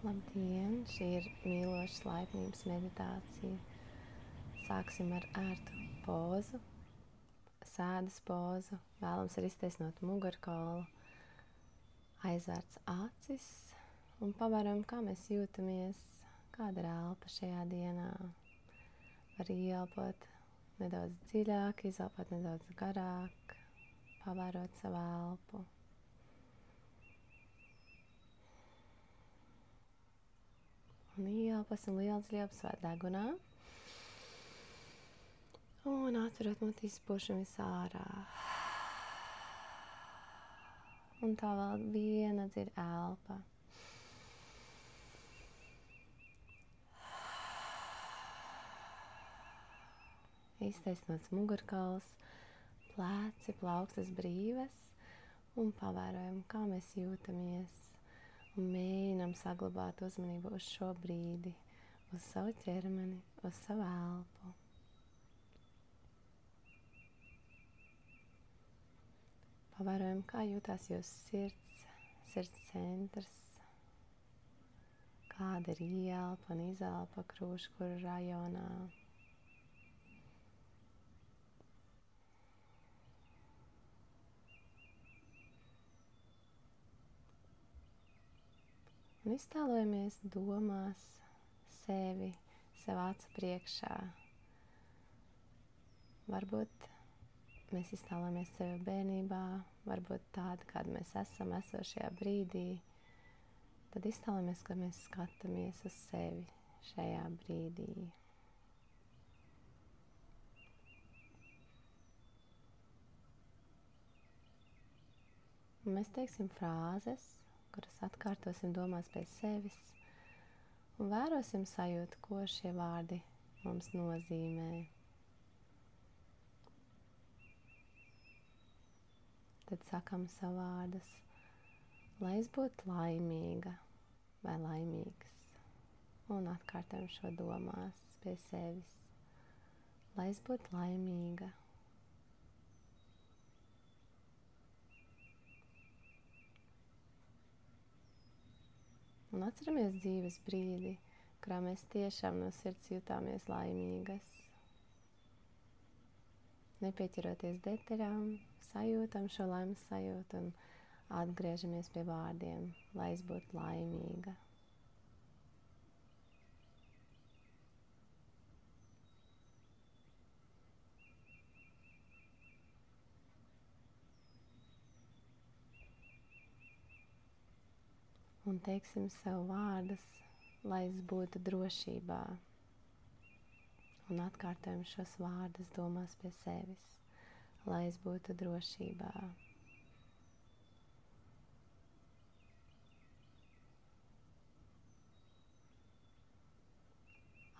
Labdien! Šī ir mīlošas laipnības meditācija. Sāksim ar ērtu pozu, sēdas pozu. Vēlams ir iztaisnot mugurkaulu, aizvērts acis un pavērojam, kā mēs jūtamies, kāda ir elpa šajā dienā. Var ieelpot nedaudz dziļāk, izelpot nedaudz garāk, pavērot savu elpu. Un ieelpasim liels ļieps vai degunā. Un atverot muti izpušam visā ārā. Un tā vēl viena dziļa elpa. Iztaisnots mugurkauls, pleci, plaukstas brīvas un pavērojam, kā mēs jūtamies. Un mēģinam saglabāt uzmanību uz šo brīdi, uz savu ķermeni, uz savu elpu. Pavērojam, kā jūtās jūsu sirds centrs, kāda ir ieelpa un izelpa krūškuru rajonā. Un iztēlojamies domās sevi, sev acu priekšā. Varbūt mēs iztēlojamies sevi bērnībā, varbūt tādu, kāda mēs esam esošajā brīdī. Tad iztēlojamies, ka mēs skatāmies uz sevi šajā brīdī. Un mēs teiksim frāzes, kuras atkārtosim domās pēc sevis, un vērosim sajūtu, ko šie vārdi mums nozīmē. Tad sakam savu vārdus, lai es būtu laimīga vai laimīgs, un atkārtojam šo domās pie sevis, lai es būtu laimīga. Un atceramies dzīves brīdi, kurā mēs tiešām no sirds jutāmies laimīgas. Nepieķeroties detaļām, sajūtam šo laimes sajūtu un atgriežamies pie vārdiem, lai es būtu laimīga. Un teiksim sev vārdus, lai es būtu drošībā. Un atkārtojam šos vārdus domās pie sevis, lai es būtu drošībā.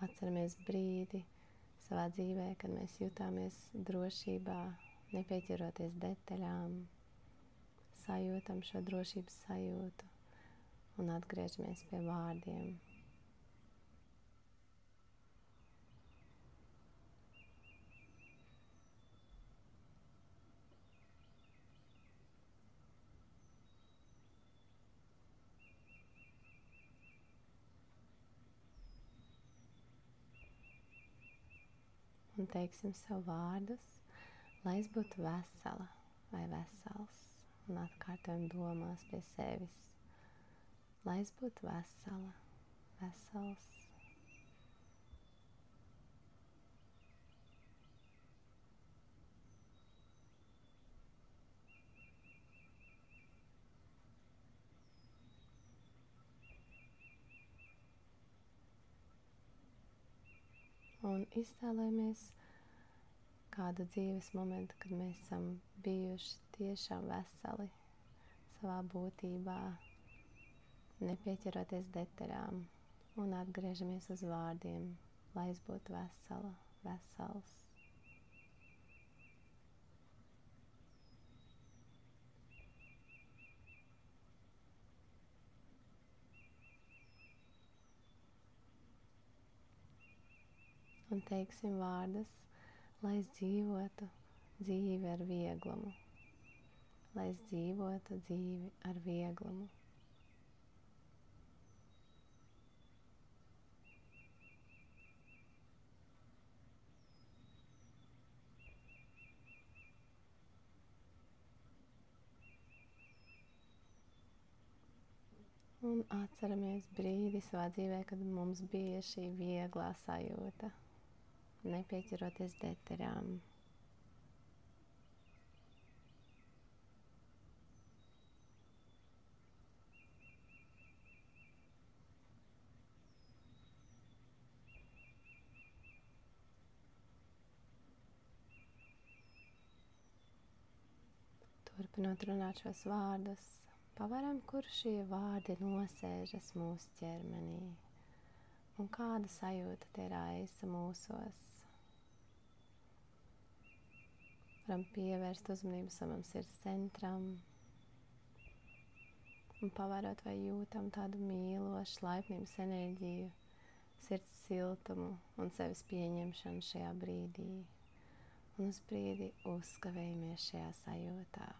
Atceramies brīdi savā dzīvē, kad mēs jutāmies drošībā, nepieķeroties detaļām, sajūtam šo drošības sajūtu. Un atgriežamies pie vārdiem. Un teiksim sev vārdus, lai es būtu vesela vai vesels. Un atkārtojam domās pie sevis. Lai es būtu vesela, vesels. Un iztēlojamies kādu dzīves momentu, kad mēs esam bijuši tiešām veseli savā būtībā, nepieķeroties detaļām, un atgriežamies uz vārdiem, lai es būtu vesela, vesels. Un teiksim vārdus, lai es dzīvotu dzīvi ar vieglumu, lai es dzīvotu dzīvi ar vieglumu. Un atceramies brīdi savā dzīvē, kad mums bija šī vieglā sajūta, nepieķeroties detaļām. Turpinot runāt šos vārdus, pavaram, kur šie vārdi nosēžas mūsu ķermenī un kāda sajūta tie raisa mūsos. Varam pievērst uzmanību savam sirds centram un pavērot, vai jūtam tādu mīlošu laipnības enerģiju, sirds siltumu un sevis pieņemšanu šajā brīdī. Un uz brīdi uzkavējamies šajā sajūtā.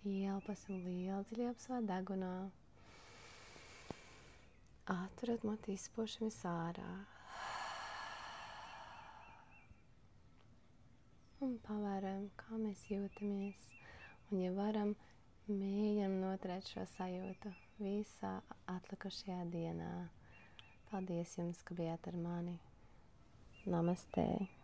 Ielpasim lielu dziļu apsvērt degunā. Atturat muti, izpušamies ārā. Un pavērojam, kā mēs jūtamies. Un, ja varam, mēģinam noturēt šo sajūtu visā atlikušajā dienā. Paldies jums, ka bijāt ar mani. Namastē!